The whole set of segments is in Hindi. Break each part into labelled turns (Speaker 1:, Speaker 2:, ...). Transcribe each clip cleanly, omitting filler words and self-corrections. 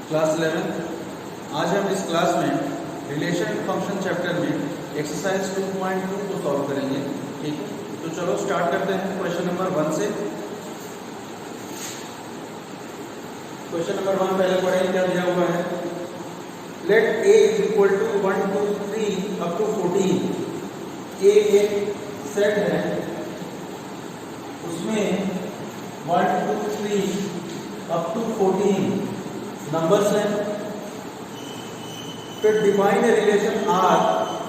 Speaker 1: क्लास 11। आज हम इस क्लास में रिलेशन फंक्शन चैप्टर में एक्सरसाइज 2.2 को सॉल्व करेंगे। ठीक है, तो चलो स्टार्ट करते हैं क्वेश्चन नंबर 1 से। क्वेश्चन नंबर 1 पहले पढ़ें, क्या दिया हुआ है। Let a is equal to 1 2 3 up to 14। a एक सेट है, उसमें 1 2 3 अप टू 14 नंबर्स हैं। फिर define a relation R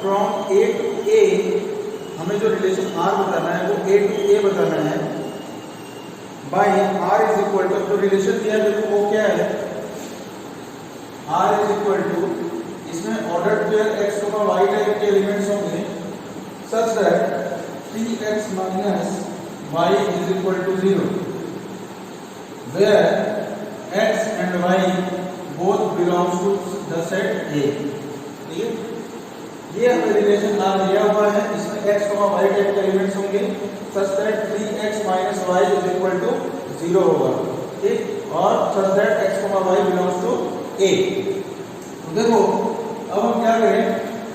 Speaker 1: from A to A। हमें जो रिलेशन R बताना है वो A टू A बताना है by R is equal to, जो रिलेशन दिया है वो क्या है, R इज इक्वल टू, इसमें order pair x, y type के एलिमेंट्स होंगे such that 3x minus y is equal to 0 where x and y both belongs to the set A। ठीक है, ये हमें रिलेशन R दिया हुआ है, इसमें x, y टाइप के एलिमेंट्स होंगे such that 3x minus y is equal to 0 होगा। ठीक, और such that x, y belongs to A। तो देखो अब हम क्या करें,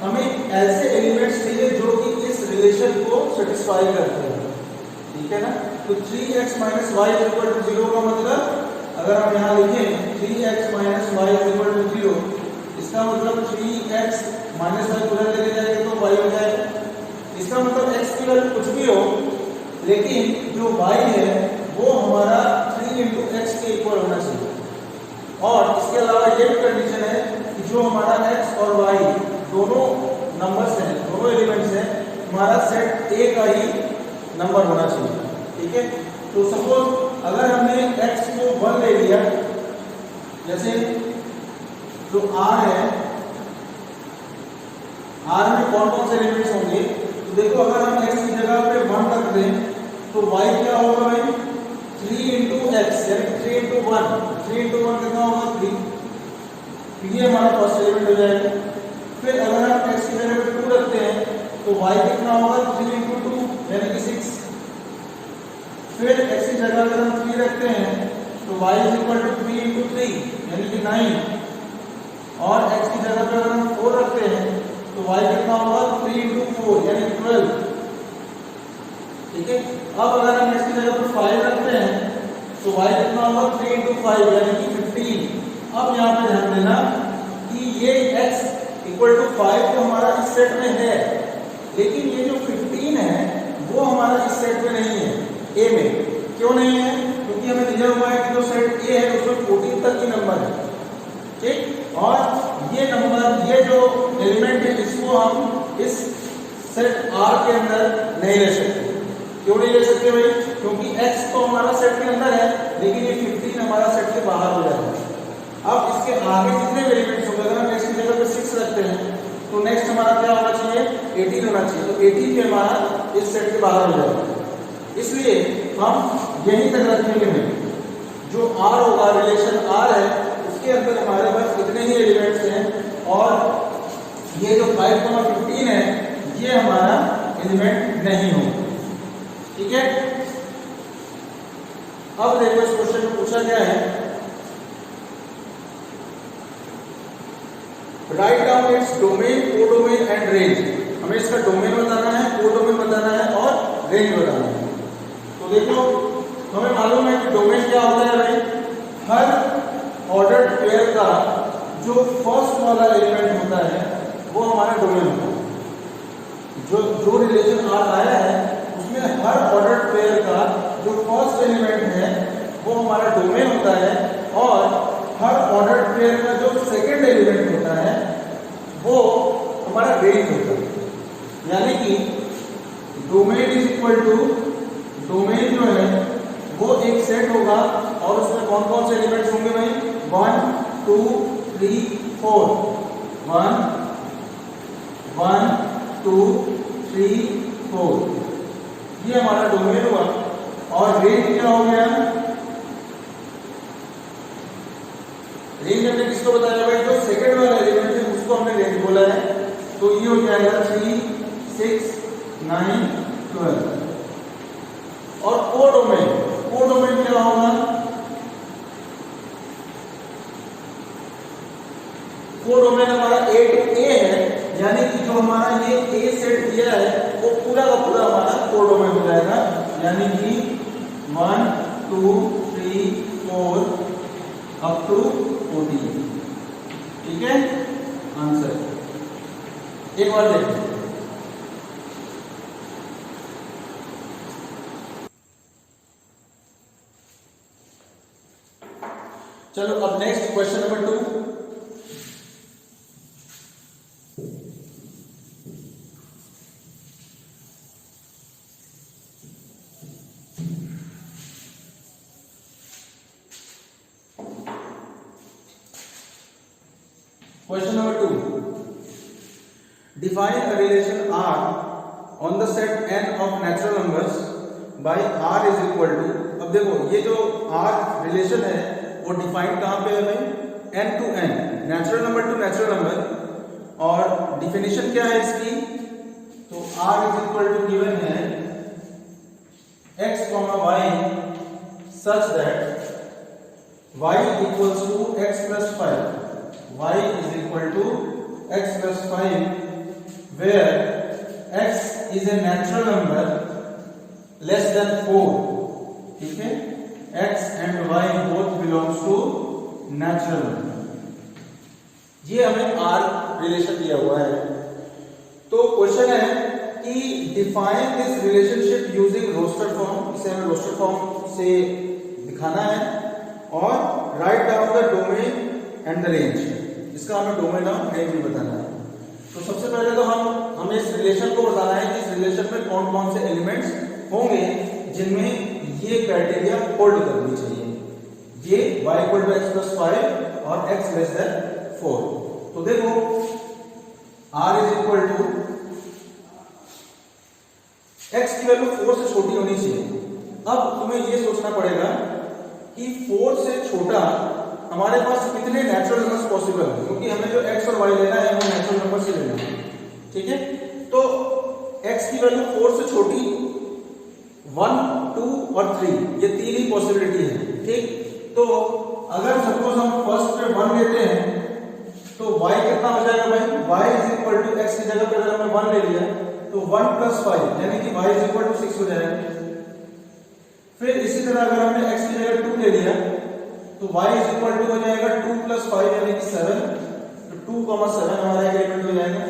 Speaker 1: हमें ऐसे एलिमेंट्स चाहिए जो कि इस रिलेशन को सेटिस्फाई करते हैं। ठीक है ना, तो 3x minus y is equal to 0 का मतलब, अगर हम यहाँ लिखें 3x minus y is equal to 0, इसका मतलब 3x minus y उधर लेके जाएंगे तो y हो जाएगा। इसका मतलब x की वैल्यू कुछ भी हो, लेकिन जो y है वो हमारा 3 into x के इक्वल होना चाहिए। और इसके अलावा ये भी कंडीशन है कि जो हमारा x और y दोनों नंबर्स हैं, दोनों एलिमेंट्स हैं, हमारा सेट A का ही नंबर होना चाहिए। ठीक है, तो सपोज अगर हमने x को 1 ले लिया, जैसे जो R है, R में कौन कौन से एलिमेंट्स होंगे, तो देखो अगर हम x की जगह पे 1 रख दें तो y क्या होगा भाई, 3 into x, यानी 3 into 1, 3 into 1 कितना होगा 3, ये हमारा फर्स्ट एलिमेंट हो जाएगा। फिर अगर हम x की जगह पे 2 रखते हैं तो y कितना होगा 3 into 2 यानी कि 6। फिर x की जगह अगर हम 3 रखते हैं तो y is equal to 3 into 3 यानी कि 9। और x की जगह पे अगर हम 4 रखते हैं तो y कितना होगा 3 into 4 यानी कि 12। ठीक है, अब अगर हम x की जगह पे 5 रखते हैं तो y कितना होगा 3 into 5 यानी कि 15। अब यहाँ पे ध्यान देना कि ये x equal to 5 तो हमारा इस सेट में है, लेकिन ये जो 15 है वो हमारा इस सेट में नहीं है, A में। क्यों नहीं है, क्योंकि हमें दिया हुआ है कि जो सेट A है उसमें 14 तक ही नंबर है। ठीक, और ये नंबर, ये जो एलिमेंट है इसको हम इस सेट R के अंदर नहीं ले सकते। क्यों नहीं ले सकते भाई, क्योंकि x तो हमारा सेट के अंदर है, लेकिन ये 15 हमारा सेट के बाहर हो जाएगा। अब इसके आगे जितने भी एलिमेंट्स होंगे, अगर हम x की जगह पे 6 रखते हैं तो नेक्स्ट हमारा क्या होना चाहिए, 18 होना चाहिए। तो 18 भी हमारा इस सेट के बाहर हो जाएगा। इसलिए हम यहीं तक रखेंगे नहीं, जो R होगा, रिलेशन R है, उसके अंदर हमारे पास इतने ही एलिमेंट्स हैं, और ये जो 5,15 है ये हमारा एलिमेंट नहीं होगा। ठीक है, अब देखो इस क्वेश्चन में पूछा गया है, write down its domain, codomain and range. हमें इसका डोमेन बताना है, कोडोमेन बताना है और रेंज बताना है। तो देखो हमें मालूम है कि डोमेन क्या होता है भाई, हर ऑर्डर्ड पेयर का जो फर्स्ट वाला एलिमेंट होता है वो हमारा डोमेन होता है। जो रिलेशन R आया है उसमें हर ऑर्डर्ड पेयर का जो फर्स्ट एलिमेंट है वो हमारा डोमेन होता है, और हर ऑर्डर्ड पेयर का जो सेकंड एलिमेंट होता है वो हमारा रेंज होता है। यानी कि domain is equal to, domain जो है वो एक सेट होगा और उसमें कौन कौन से एलिमेंट्स होंगे भाई, 1 2 3 4, 1 2 3 4, ये हमारा डोमेन हुआ। और रेंज क्या हो गया, रेंज हमने किसको बताया भाई, जो सेकंड वाला एलिमेंट है उसको हमने रेंज बोला है। तो ये हो जाएगा 3 6 9 12। और कोडोमेन, कोडोमेन क्या होगा, सेट दिया है वो पूरा का पूरा हमारा कोडोमेन हो जाएगा, यानी कि 1 2 3 4 अप टू 14। ठीक है, आंसर एक बार देखो। चलो अब next question number 2। Question number 2. Define a relation R on the set n of natural numbers by R is equal to। अब देखो ये जो R रिलेशन है वो डिफाइन कहाँ पे है भाई, n to n, natural number two natural number. और डिफिनेशन क्या है इसकी, तो R is equal to given है x, y such that y equals to x plus 5, y is equal to x plus 5 where x is a natural number less than 4। ठीक है, x and y both belongs to natural number। ये हमें R रिलेशन दिया हुआ है। तो क्वेश्चन है कि define this relationship using roster form, इसे हमें रोस्टर फॉर्म से दिखाना है, और write down the domain and the range, इसका हमें डोमेन और रेंज भी बताना है। तो सबसे पहले तो हमें इस रिलेशन को बताना है कि इस रिलेशन में कौन कौन से एलिमेंट्स होंगे जिनमें ये क्राइटेरिया होल्ड करनी चाहिए, ये y equal to X plus 5 और x लेस देन 4। तो देखो r is equal to x की वैल्यू 4 से छोटी होनी चाहिए। अब तुम्हें ये सोचना पड़ेगा कि 4 से छोटा हमारे पास कितने नेचुरल नंबर्स पॉसिबल है, क्योंकि हमें जो x और y लेना है वो नेचुरल नंबर से लेना है। ठीक है, तो x की वैल्यू 4 से छोटी 1 2 और 3, ये तीन ही पॉसिबिलिटी है। ठीक, तो अगर सपोज हम फर्स्ट पे 1 लेते हैं तो y कितना हो जाएगा भाई, y is equal to x की जगह पे अगर हमने 1 ले लिया तो 1 प्लस 5 यानी कि y इज इक्वल टू 6 हो जाएगा। फिर इसी तरह अगर हमने x की जगह 2 ले लिया तो y इज इक्वल टू हो जाएगा 2 प्लस 5 यानी कि 7, तो 2, 7 हमारा एलिमेंट हो जाएगा।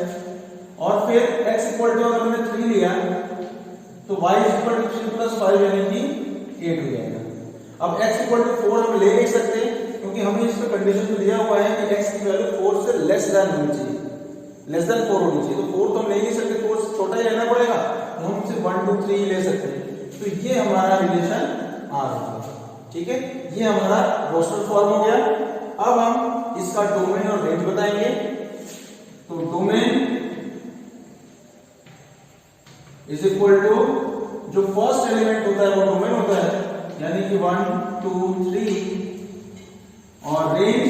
Speaker 1: और फिर x इक्वल टू अगर हमने 3 लिया तो y is equal to 3 plus 5 यानी कि 8 हो जाएगा। अब x इक्वल टू 4 हम ले नहीं सकते क्योंकि हमें इसमें कंडीशन तो दिया हुआ है कि x की वैल्यू 4 से लेस देन होनी चाहिए, लेस देन 4 होनी चाहिए। तो 4 तो हम ले नहीं सकते, 4 से छोटा ही लेना पड़ेगा, तो हम सिर्फ 1 2 3 ले सकते हैं। तो ये हमारा रिलेशन आ रहा है। ठीक है, ये हमारा रोस्टर फॉर्म हो गया। अब हम इसका डोमेन और रेंज बताएंगे। तो डोमेन इज इक्वल टू जो फर्स्ट एलिमेंट होता है वो डोमेन होता है, यानी कि 1 2 3, और रेंज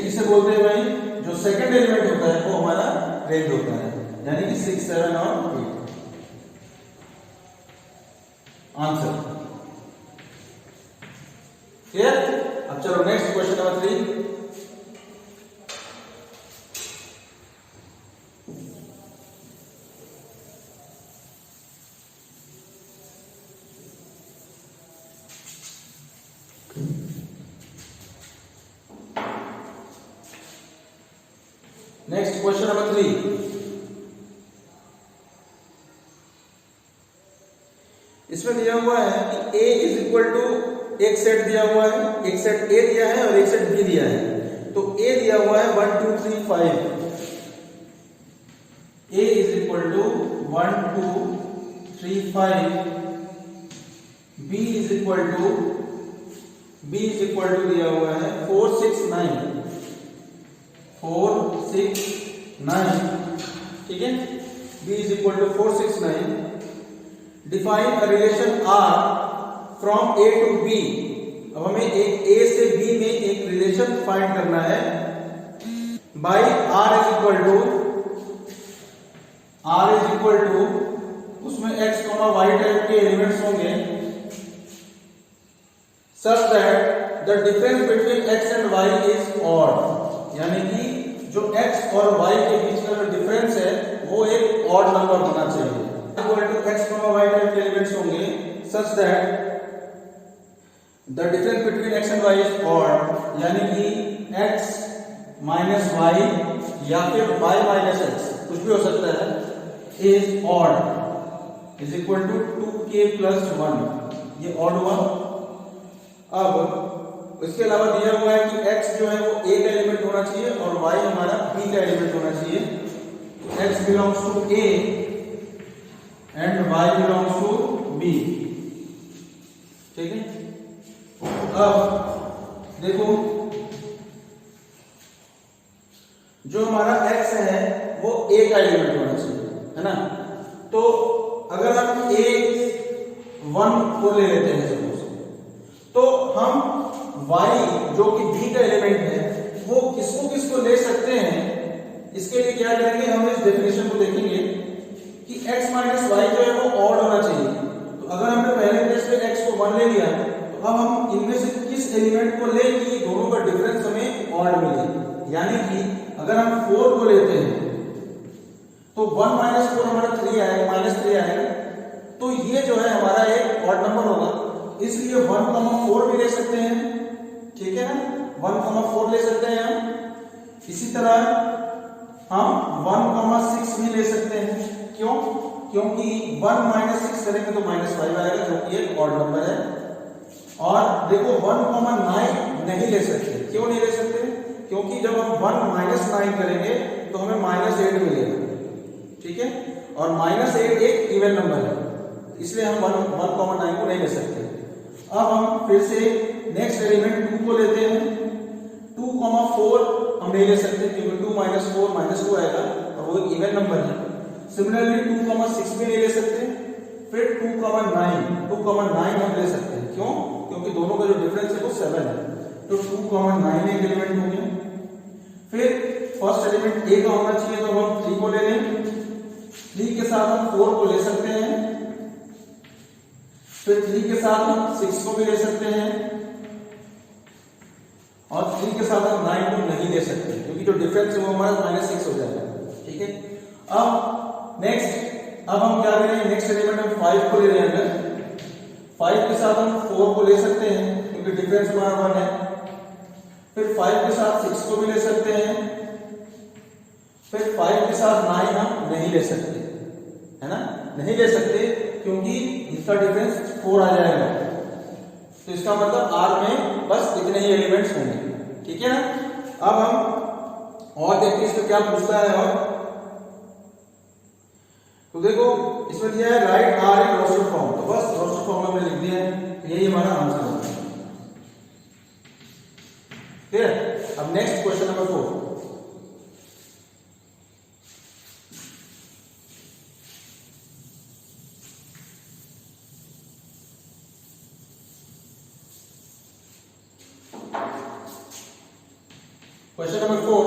Speaker 1: किसे बोलते हैं भाई, जो सेकंड एलिमेंट होता है वो हमारा रेंज होता है, यानी कि 6 7 और 8। Answer clear. अब चलो next question number 3। Next question number 3। इसमें दिया हुआ है कि a इज इक्वल टू, एक सेट दिया हुआ है, एक सेट a दिया है और एक सेट b दिया है। तो a दिया हुआ है 1 2 3 5, a is equal to 1 2 3 5, b is equal to दिया हुआ है 4 6 9, 4 6 9। ठीक है, b is equal to 4 6 9। Define a relation R from A to B। अब हमें एक A से B में एक रिलेशन फाइंड करना है by R is equal to उसमें x, y टाइप के एलिमेंट्स होंगे such that the difference between x and y is odd, यानी कि जो x और y के बीच का जो डिफरेंस है वो एक ऑड नंबर होना चाहिए। Equal to x, y type के एलिमेंट्स होंगे such that the difference between x and y is odd, यानी कि x माइनस y या फिर y माइनस x कुछ भी हो सकता है, is odd is equal to 2k plus 1, ये ऑड हुआ। अब इसके अलावा दिया हुआ है कि x जो है वो a का एलिमेंट होना चाहिए और y हमारा b का एलिमेंट होना चाहिए। तो x belongs to a and y belongs to b, ठीक है। अब देखो जो हमारा x है वो a का एलिमेंट होना चाहिए, है ना। तो अगर हम a1 को ले लेते हैं सपोज, तो हम y जो कि b का एलिमेंट है वो किसको किसको ले सकते हैं। इसके लिए क्या करेंगे, हम इस डेफिनेशन को देखेंगे कि x माइनस वाई जो है वो ऑड होना चाहिए। तो अगर हमने पहले केस में x को 1 ले लिया, तो अब हम इनमें से किस एलिमेंट को ले कि दोनों का डिफरेंस हमें ऑड मिले। यानी कि अगर हम 4 को लेते हैं तो 1 माइनस 4 हमारा 3 आएगा, -3 आएगा। तो ये जो है हमारा एक ऑड नंबर होगा, इसलिए 1,4 भी ले सकते हैं, ठीक है ना। 1,4 ले सकते हैं हम। इसी तरह हम 1,6 भी ले सकते हैं। क्यों? क्योंकि 1 माइनस 6 करेंगे तो -5 आएगा, जो कि एक ऑड नंबर है। और देखो 1,9 नहीं ले सकते। क्यों नहीं ले सकते? क्योंकि जब हम 1 माइनस 9 करेंगे तो हमें -8 मिलेगा, ठीक है। और -8 एक इवन नंबर है, इसलिए हम 1,9 को नहीं ले सकते। अब हम फिर से नेक्स्ट एलिमेंट 2 को लेते हैं। 2,4 हम नहीं ले सकते क्योंकि 2 माइनस 4 -2 आएगा और वो एक इवन नंबर है। सिमिलरली 2,6 भी नहीं ले सकते। फिर 2,9 हम ले सकते हैं। क्यों? क्योंकि दोनों का जो डिफरेंस है वो 7 है। तो 2,9 एक एलिमेंट हो गया। फिर फर्स्ट एलिमेंट a का होना चाहिए, तो हम 3 को ले लें। 3 के साथ हम 4 को ले सकते हैं। फिर 3 के साथ हम 6 को भी ले सकते हैं और 3 के साथ हम 9 को नहीं ले सकते क्योंकि जो डिफरेंस है वो हमारा -6 हो जाएगा, ठीक है। अब नेक्स्ट, अब हम क्या करेंगे, नेक्स्ट एलिमेंट हम 5 को ले लेंगे। 5 के साथ हम 4 को ले सकते हैं क्योंकि डिफरेंस हमारा 1 है। फिर 5 के साथ 6 को भी ले सकते हैं। फिर 5 के साथ 9 हम नहीं ले सकते, है ना, नहीं ले सकते क्योंकि इसका डिफरेंस 4 आ जाएगा। तो इसका मतलब R में बस इतने ही एलिमेंट्स होंगे, ठीक है ना। अब हम और देखते हैं इसमें क्या पूछता है। और तो देखो इसमें दिया है write R in roster form, तो बस रोस्टर फॉर्म में लिख दिया है, यही हमारा आंसर होगा, ठीक है। अब next question number 4। Question number 4.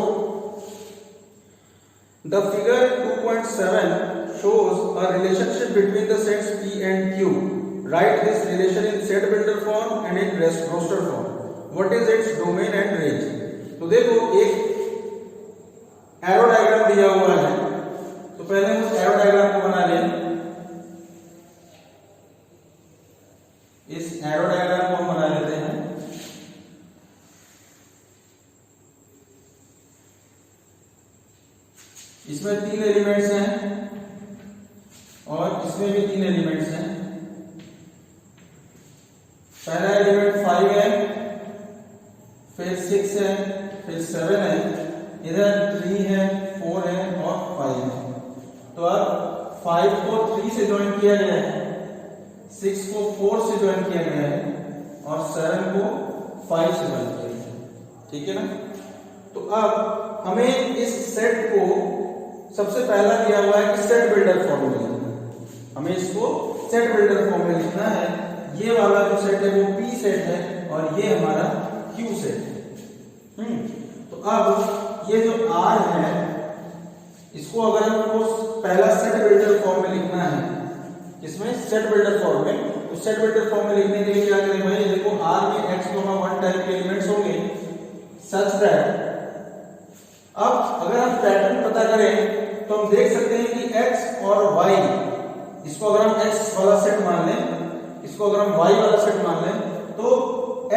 Speaker 1: The figure 2.7 shows a relationship between the sets P and Q. Write this relation in set builder form and in roster form. What is its domain and range? तो देखो एक एरो डायग्राम दिया हुआ है, तो पहले हम उस एरो डायग्राम को बना लें। इस एरो डायग्राम को हम बना लेते हैं। इसमें 3 एलिमेंट्स हैं और इसमें भी 3 एलिमेंट्स हैं। पहला एलिमेंट 5 है, फिर 6 है, फिर 7 है, इधर 3 है, 4 है और 5 है। तो अब 5 को 3 से ज्वाइन किया गया है, 6 को 4 से ज्वाइन किया गया है और 7 को 5 से ज्वाइन किया गया है, ठीक है ना। तो अब हमें इस सेट को सबसे पहला दिया हुआ है कि सेट बिल्डर फॉर्म में लिखना है। हमें इसको सेट बिल्डर फॉर्म में लिखना है। ये वाला जो सेट है वो P सेट है और ये हमारा Q सेट है। तो अब ये जो R है इसको अगर हमको पहला सेट बिल्डर फॉर्म में लिखना है, इसमें सेट बिल्डर फॉर्म में, तो सेट बिल्डर फॉर्म में लिखने के लिए क्या करें भाई, देखो R में x, 1 टाइप के एलिमेंट्स होंगे सच दैट अब अगर हम पैटर्न पता करें तो हम देख सकते हैं कि x और y, इसको अगर हम x वाला सेट मान लें, इसको अगर हम y वाला सेट मान लें, तो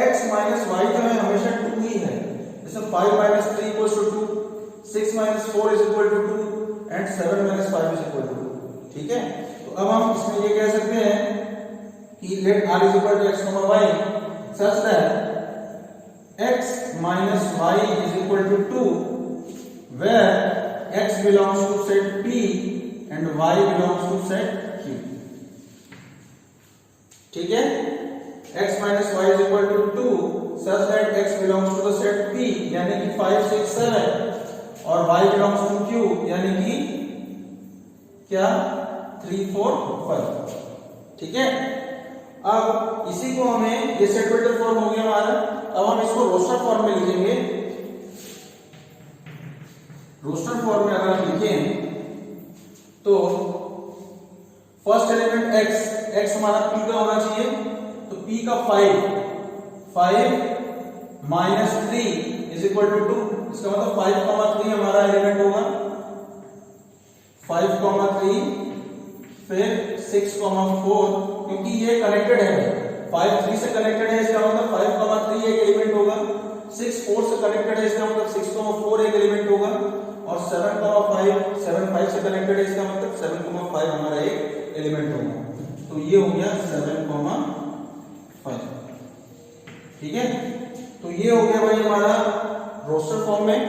Speaker 1: x माइनस वाई जो है हमेशा 2 ही है। जैसे 5 minus 3 equals to 2, 6 minus 4 is equal to 2 and 7 minus 5 is equal to 2। ठीक है, तो अब हम इसमें ये कह सकते हैं कि let r is equal to x, y such that x minus y is equal to 2 where x belongs to set P and y belongs to set Q। ठीक है, x minus y is equal to 2 such that x belongs to the set P यानी कि 5 6 7 और y belongs to Q यानी कि क्या 3 4 5। ठीक है, अब इसी को हमें, ये सेट वेक्टर फॉर्म हो गया हमारा, अब हम इसको रोस्टर फॉर्म में लिखेंगे। रोस्टर फॉर्म में अगर हम लिखें तो फर्स्ट एलिमेंट x हमारा p का होना चाहिए, तो p का 5 माइनस 3 इज इक्वल टू 2। इसका मतलब 5, 3 हमारा एलिमेंट होगा, 5, 3 फिर 6, 4 क्योंकि ये कनेक्टेड है, 5 3 से कनेक्टेड है, इसका मतलब 5, 3 एक एलिमेंट होगा, 6 4 से कनेक्टेड है, इसका मतलब 6, 4 एक एलिमेंट होगा, और 7, 5 से कनेक्टेड है, इसका मतलब 7, 5 हमारा एक एलिमेंट होगा। तो ये हो गया 7, 5। ठीक है, तो ये हो गया भाई हमारा रोस्टर फॉर्म में।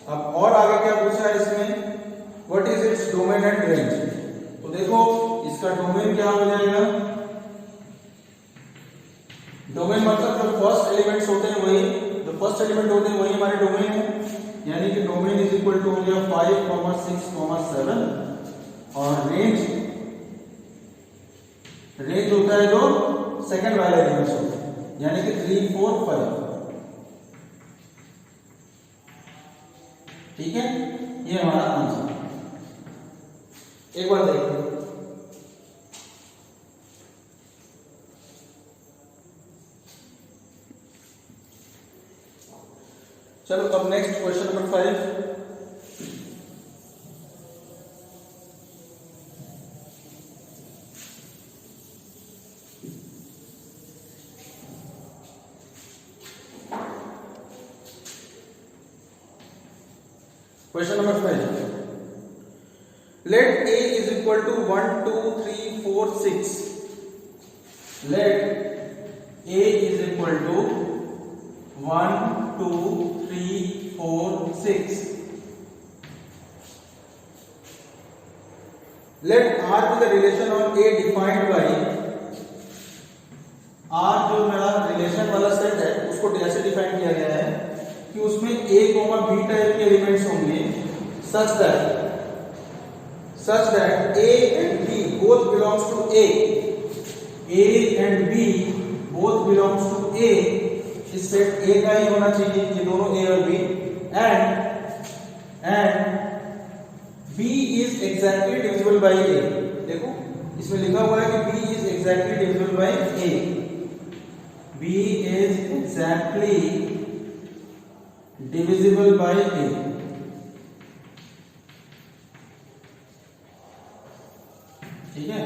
Speaker 1: अब और आगे क्या पूछा है इसमें, what is its domain and range. तो देखो इसका डोमेन क्या हो जाएगा, डोमेन मतलब जो फर्स्ट एलिमेंट्स होते हैं वही, जो फर्स्ट एलिमेंट होते हैं वही हमारे डोमेन है, यानी कि डोमेन इज इक्वल टू हो गया 5, 6, 7 और रेंज होता है जो सेकंड वाला एलिमेंट्स होता है, यानी कि 3 4 5। ठीक है, ये हमारा आंसर। एक बार देखते हैं, चलो अब next question number 5। Question number 5, let a is equal to 1 2 3 4 6, let a is equal to 1 2 3 4 6, let R be the relation of A defined by, R जो मेरा रिलेशन वाला सेट है उसको ऐसे डिफाइन किया गया है कि उसमें A, B टाइप के एलिमेंट्स होंगे such that A and B both belongs to A, A and B both belongs to A, इस सेट A का ही होना चाहिए, ये दोनों A और B, and B is exactly divisible by A। देखो इसमें लिखा हुआ है कि B is exactly divisible by A, B is exactly divisible by A। ठीक है,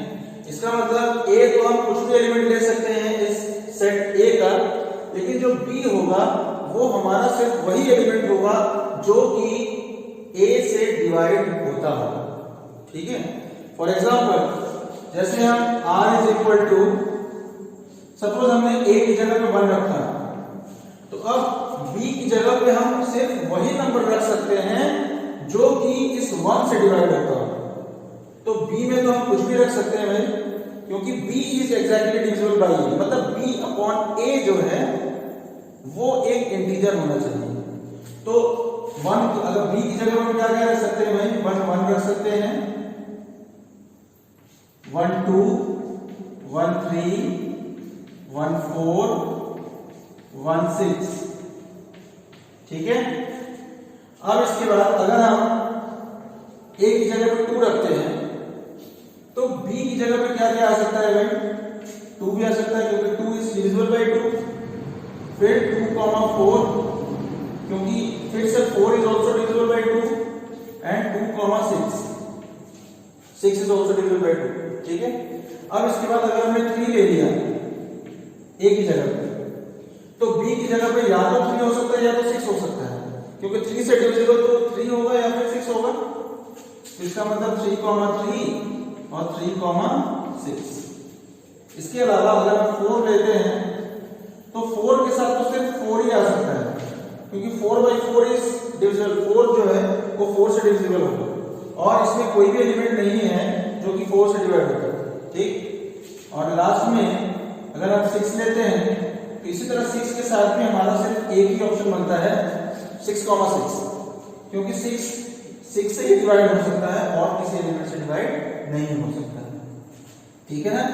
Speaker 1: इसका मतलब A तो हम कुछ भी एलिमेंट ले सकते हैं इस सेट A का, लेकिन जो B होगा वो हमारा सिर्फ वही एलिमेंट होगा जो कि A से डिवाइड होता होगा। ठीक है, फॉर एग्जांपल जैसे हम R is equal to, suppose हमने A की जगह पे 1 रखा, तो अब B की जगह पे हम सिर्फ वही नंबर रख सकते हैं जो कि इस 1 से डिवाइड होता है। तो B में तो हम कुछ भी रख सकते हैं भाई, क्योंकि B is exactly divisible by A, मतलब B अपॉन A जो है वो एक इंटीजर होना चाहिए। तो 1 अगर B की जगह हम क्या रख सकते हैं भाई, 1 1 रख सकते हैं, 1 2 1 3 1 4 1 6। ठीक है, अब इसके बाद अगर हम A की जगह पे 2 रखते हैं तो B की जगह पे क्या क्या आ सकता है भाई, 2 भी आ सकता है क्योंकि 2 इज डिविजिबल बाय 2, फिर 2, 4 क्योंकि फिर से 4 is also divisible by 2 and 2, 6 is also divisible by 2, ठीक है। अब इसके बाद अगर हमने 3 ले लिया ए की जगह पे, तो बी की जगह पे या तो 3 हो सकता है या तो 6 हो सकता है, क्योंकि 3 से डिविजिबल तो 3 होगा या फिर 6 होगा। तो इसका मतलब 3, 3 और 3, 6। इसके अलावा अगर हम 4 लेते हैं तो 4 के साथ तो सिर्फ 4 ही आ सकता है, क्योंकि 4/4 इज डिविजिबल। 4 जो है वो 4 से डिविजिबल होगा और इसमें कोई भी एलिमेंट नहीं है जो कि 4 से डिवाइड होता है, ठीक। और लास्ट में अगर हम 6 लेते हैं तो इसी तरह 6 के साथ में हमारा सिर्फ एक ही ऑप्शन बनता है 6, 6, क्योंकि 6 से ही डिवाइड हो सकता है और किसी एलिमेंट से डिवाइड नहीं हो सकता है, ठीक है ना।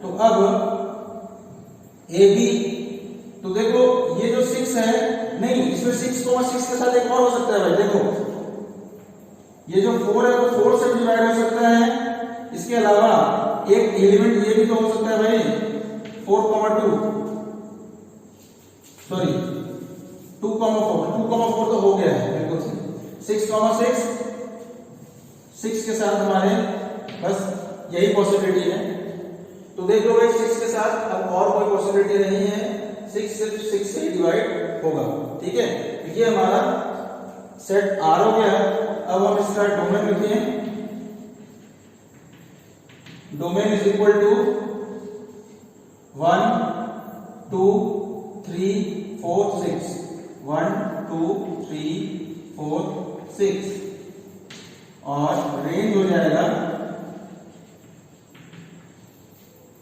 Speaker 1: तो अब ए बी, तो देखो ये जो 6 है, नहीं इसमें 6, 6 के साथ एक और हो सकता है भाई। देखो ये जो 4 है वो 4 से डिवाइड हो सकता है, इसके अलावा एक एलिमेंट ये भी तो हो सकता है भाई 4, 2, सॉरी 2, 4 तो हो गया है बिल्कुल सही। 6, 6 के साथ हमारे बस यही पॉसिबिलिटी है। तो देख लो भाई 6 के साथ अब और कोई पॉसिबिलिटी नहीं है, 6 सिर्फ 6 से डिवाइड होगा, ठीक है। तो ये हमारा सेट आर हो गया। अब हम इसका डोमेन लिखें। डोमेन इज इक्वल टू 1, 2, 3, 4, 6, 1, 2, 3, 4, 6 और रेंज हो जाएगा,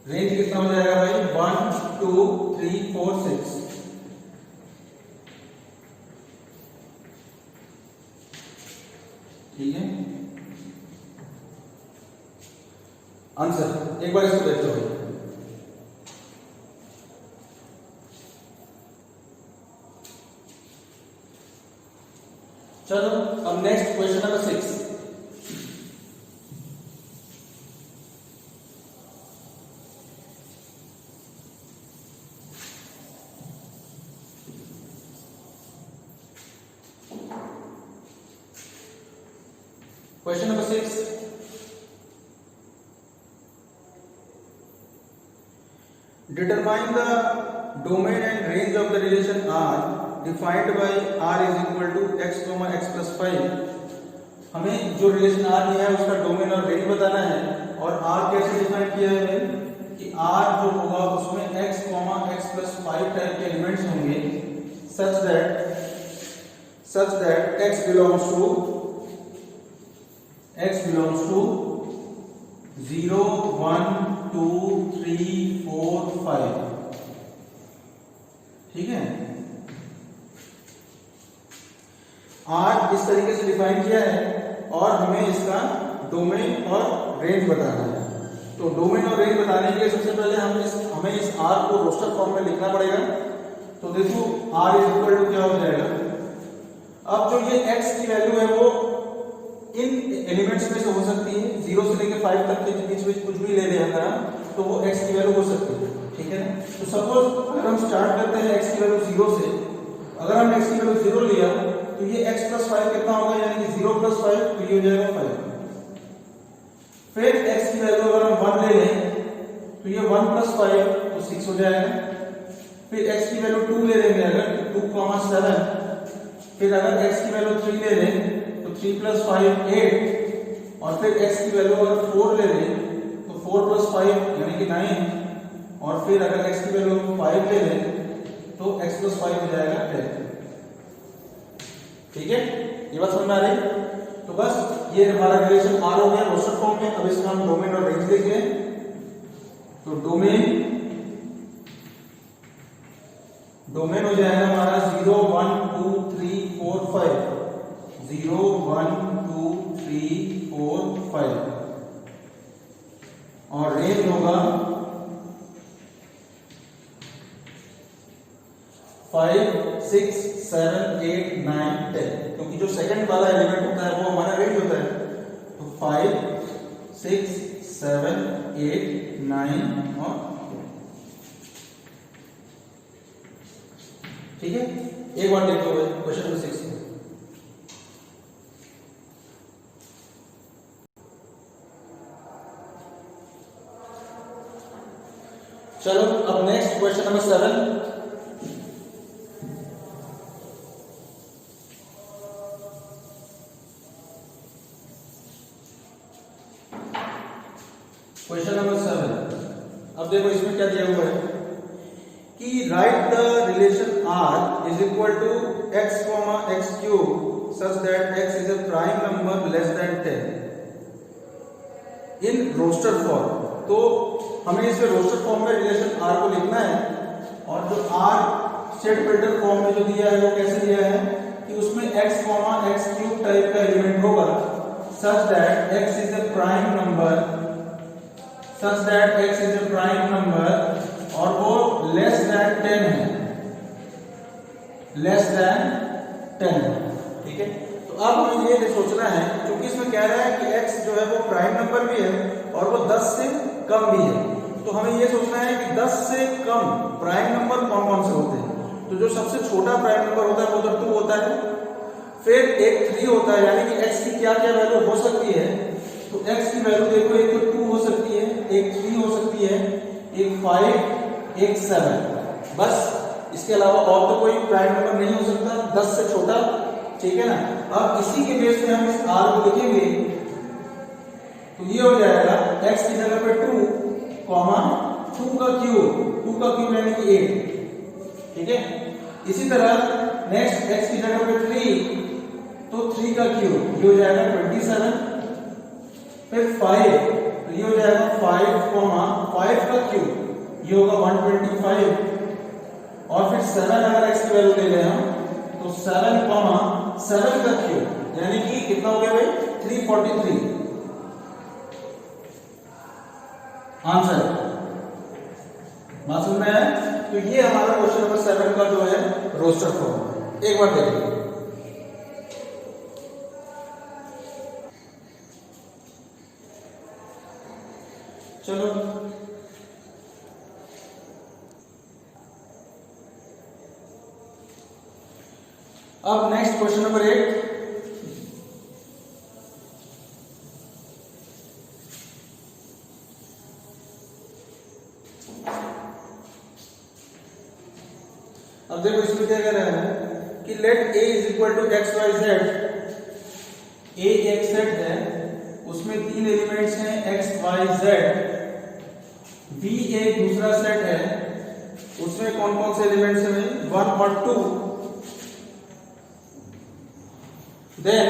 Speaker 1: रेंज कितना हो जाएगा भाई 1, 2, 3, 4, 6। ठीक है, आंसर एक बार इसको देखते हो। चलो अब next question number 6। Question number 6. Determine the domain and range of the relation R defined by R is equal to x, x plus 5. हमें जो रिलेशन R दिया है उसका डोमेन और रेंज बताना है। और R कैसे डिफाइन किया है कि R जो होगा उसमें x, x plus 5 टाइप के एलिमेंट्स होंगे such that x belongs to 0, 1, 2, 3, 4, 5, ठीक है। आज इस तरीके से डिफाइन किया है और हमें इसका डोमेन और रेंज बताना है। तो डोमेन और रेंज बताने के लिए सबसे पहले हमें इस आर को रोस्टर फॉर्म में लिखना पड़ेगा। तो देखो आर इज इक्वल टू क्या हो जाएगा। अब जो ये एक्स की वैल्यू है वो इन एलिमेंट्स में से हो सकती है, 0 से लेकर 5 तक के बीच में कुछ भी ले लें अगर हम, तो वो x की वैल्यू हो सकती है, ठीक है ना। तो सपोज अगर हम स्टार्ट करते हैं x की वैल्यू 0 से, अगर हम x की वैल्यू 0 लिया तो ये x plus 5 कितना होगा, यानी कि 0 plus 5 तो ये हो जाएगा 5। फिर x की वैल्यू अगर हम 1 ले लें तो ये 1 plus 5 तो 6 हो जाएगा। फिर x की वैल्यू 2 ले लेंगे अगर 2, 7। फिर अगर x की वैल्यू 3 ले लें 3 plus 5 8। और फिर x की वैल्यू अगर 4 ले लें तो 4 plus 5 यानी कि 9। और फिर अगर x की वैल्यू 5 ले लें तो x plus 5 हो जाएगा 10, ठीक है। ये बात समझ में आ रही। तो बस ये हमारा रिलेशन आर हो गया रोस्टर फॉर्म में। अब इसका हम डोमेन और रेंज लिख लें। तो डोमेन हो जाएगा हमारा 0, 1, 2, 3, 4, 5। 0, 1, 2, 3, 4, 5 और रेंज होगा 5, 6, 7, 8, 9, 10, क्योंकि जो सेकंड वाला एलिमेंट होता है वो हमारा रेंज होता है। तो 5, 6, 7, 8, 9 और 10, ठीक है। एक बार देखो क्वेश्चन नंबर 6। चलो अब next question number 7। Question number 7। अब देखो इसमें क्या दिया हुआ है कि write the relation r is equal to x comma x cube such that x is a prime number less than 10 in roster form. तो हमें इसे रोस्टर फॉर्म में रिलेशन r को लिखना है, और जो r सेट फिल्टर फॉर्म में जो दिया है वो कैसे दिया है कि उसमें x comma x cube type का एलिमेंट होगा सच that x is a prime number, such that x is a prime number और वो less than 10 है, less than 10 है। ठीक है, तो अब हमें ये सोचना है क्योंकि इसमें कह रहा है कि x जो है वो प्राइम नंबर भी है और वो 10 से कम भी है, तो हमें ये सोचना है कि 10 से कम प्राइम नंबर कौन कौन से होते हैं। तो जो सबसे छोटा प्राइम नंबर होता है वो तो 2 होता है, फिर एक 3 होता है, यानी कि x की क्या क्या वैल्यू हो सकती है। तो x की वैल्यू देखो, एक तो 2 हो सकती है, एक 3 हो सकती है, एक 5, एक 7, बस इसके अलावा और तो कोई प्राइम नंबर नहीं हो सकता 10 से छोटा। ठीक है ना। अब इसी के बेस पे हम इस r को लिखेंगे, तो ये हो जाएगा x की जगह पे 2 कॉमा 2 का क्यूब यानी कि 8। ठीक है, इसी तरह नेक्स्ट x की जगह पे 3, तो 3 का क्यूब ये हो जाएगा 27, फिर 5 तो ये हो जाएगा 5 कॉमा 5 का क्यूब ये होगा 125, और फिर 7 अगर x की वैल्यू ले लें हम तो 7 कॉमा 7 का क्यूब यानी कि कितना हो गया भाई 343 आंसर। बात समझ में आया। तो ये हमारा क्वेश्चन नंबर 7 का जो है रोस्टर फॉर्म। एक बार देखिए, चलो अब नेक्स्ट क्वेश्चन नंबर 8। अब देखो इसमें क्या कह रहा है कि let a is equal to X Y Z. a एक सेट है, उसमें 3 एलिमेंट्स हैं x y z। b एक दूसरा सेट है, उसमें कौन कौन से एलिमेंट्स हैं 1 और 2। Then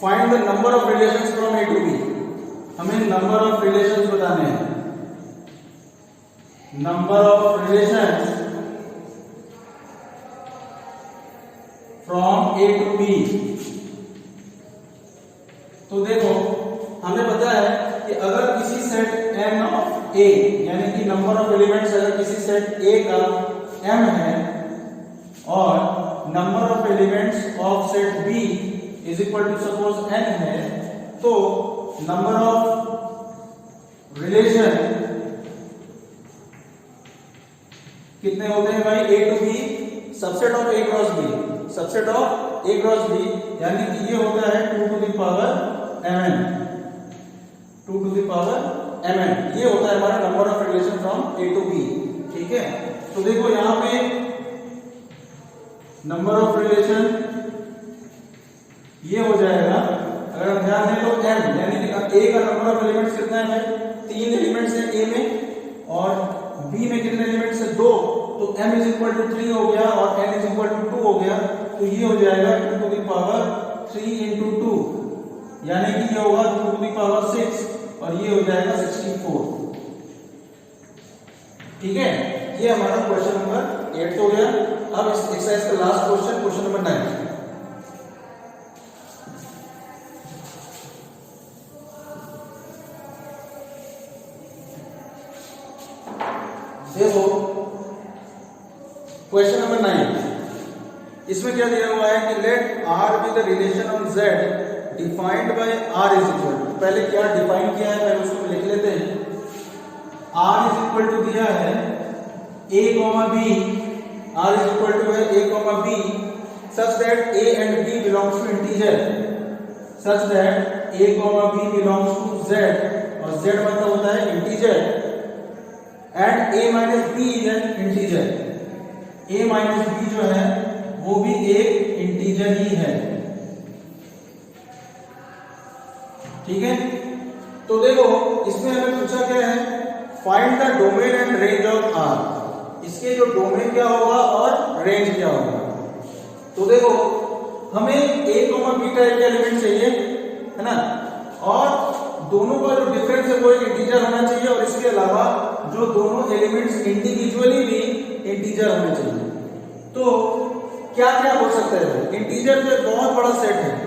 Speaker 1: find the number of relations from a to b। हमें नंबर ऑफ रिलेशंस बताने हैं, number of relations from a to b। तो देखो हमें पता है कि अगर किसी सेट m ऑफ a यानी कि नंबर ऑफ एलिमेंट्स अगर किसी सेट a का m है और number of elements of set b is equal to suppose n है, तो नंबर ऑफ रिलेशन कितने होते हैं भाई a to b, subset of a cross b, subset of a cross b यानी कि ये होता है 2 to the power mn, 2 to the power mn। ये होता है हमारा number of relation from a to b। ठीक है, तो देखो यहां पे नंबर ऑफ रिलेशन ये हो जाएगा, अगर हम ध्यान दें तो m यानी कि a का नंबर ऑफ एलिमेंट्स कितना है, 3 एलिमेंट्स है a में, और b में कितने एलिमेंट्स है 2, तो m इज इक्वल टू 3 हो गया और n इज इक्वल टू 2 हो गया, तो ये हो जाएगा 2 टू द पावर 3 इंटू 2 यानी कि ये होगा 2 टू द पावर 6 और ये हो जाएगा 64। ठीक है, ये हमारा क्वेश्चन नंबर 8 हो गया। अब इस एक्सरसाइज का लास्ट क्वेश्चन, क्वेश्चन नंबर 9। देखो क्वेश्चन नंबर 9, इसमें क्या दिया हुआ है कि let r be the relation on z defined by r is equal to, पहले क्या डिफाइन किया है पहले उसको लिख लेते हैं। r इज इक्वल टू दिया है a b r is equal to है a comma b such that a and b belongs to integer, such that a comma b belongs to z, और z मतलब होता है integer, and a minus b is an integer, a minus b जो है वो भी एक इंटीजर ही है। ठीक है, तो देखो इसमें हमें पूछा क्या है, find the domain and range of R. इसके जो डोमेन क्या होगा और रेंज क्या होगा। तो देखो हमें a कॉमा b टाइप का एलिमेंट चाहिए, है ना, और दोनों का जो डिफरेंस है वो एक इंटीजर होना चाहिए, और इसके अलावा जो दोनों एलिमेंट्स इंडिविजुअली भी इंटीजर होने चाहिए। तो क्या क्या हो सकता है, इंटीजर जो बहुत बड़ा सेट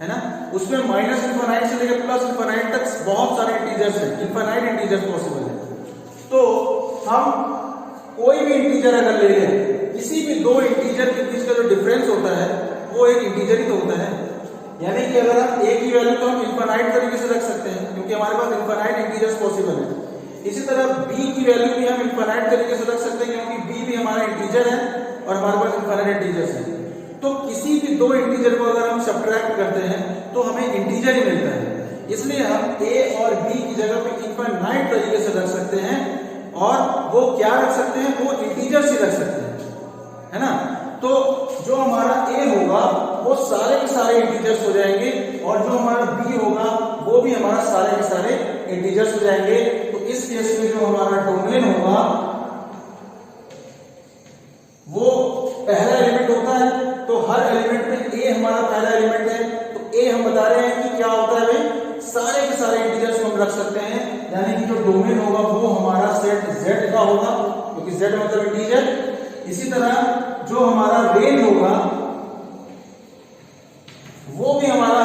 Speaker 1: है ना, उसमें माइनस इनफाइनाइट से लेकर प्लस इनफाइनाइट तक बहुत सारे इंटीजर्स हैं, इनफाइनाइट इंटीजर्स पॉसिबल है। तो हम कोई भी इंटीजर अगर ले लें, किसी भी दो इंटीजर के बीच का जो डिफरेंस होता है वो एक इंटीजर ही तो होता है। यानी कि अगर हम a की वैल्यू तो हम इनफाइनाइट तरीके से रख सकते हैं क्योंकि हमारे पास इनफाइनाइट इंटीजर्स पॉसिबल है। इसी तरह b की वैल्यू भी हम इनफाइनाइट तरीके से रख सकते हैं क्योंकि b भी हमारा इंटीजर है और हमारे पास इनफाइनाइट इंटीजर्स हैं। तो किसी भी दो इंटीजर को अगर हम सब्ट्रैक्ट करते हैं तो हमें इंटीजर ही मिलता है, इसलिए हम a और b की जगह पे इनफाइनाइट तरीके से रख सकते हैं, और वो क्या रख सकते हैं, वो इंटीजर्स ही रख सकते हैं, है ना। तो जो हमारा a होगा वो सारे के सारे इंटीजर्स हो जाएंगे, और जो हमारा b होगा वो भी हमारा सारे के सारे इंटीजर्स हो जाएंगे। तो इस केस में जो हमारा डोमेन होगा वो पहला एलिमेंट होता है, तो हर एलिमेंट में a हमारा पहला एलिमेंट है, तो a हम बता रहे हैं कि क्या होता है भाई, सारे के सारे इंटीजर्स को हम रख सकते हैं, यानी कि जो डोमेन होगा वो हमारा सेट z का होगा क्योंकि z मतलब इंटीजर। इसी तरह जो हमारा रेंज होगा वो भी हमारा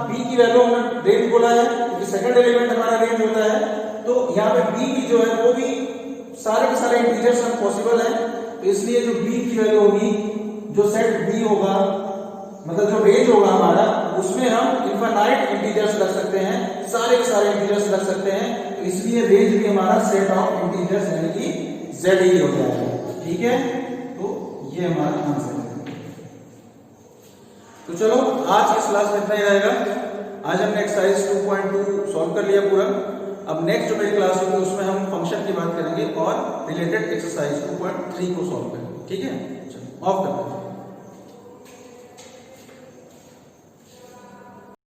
Speaker 1: b की वैल्यू हमने रेंज बोला है क्योंकि सेकंड एलिमेंट हमारा रेंज होता है, तो यहाँ पे b की जो है वो भी सारे के सारे इंटीजर्स हम पॉसिबल है, तो इसलिए जो b की वैल्यू होगी, जो सेट b होगा मतलब जो रेंज होगा हमारा, उसमें हम इनफाइनाइट इंटीजर्स रख सकते हैं, सारे के सारे इंटीजर्स रख सकते हैं, तो इसलिए रेंज भी हमारा सेट ऑफ इंटीजर्स यानी कि z ही हो जाएगा। ठीक है, तो ये हमारा आंसर है। तो चलो आज की क्लास में इतना ही रहेगा। आज हमने एक्सरसाइज 2.2 सॉल्व कर लिया पूरा। अब नेक्स्ट जो मेरी क्लास होगी उसमें हम फंक्शन की बात करेंगे और रिलेटेड एक्सरसाइज 2.3 को सॉल्व करेंगे। ठीक है, चलो ऑफ करते हैं।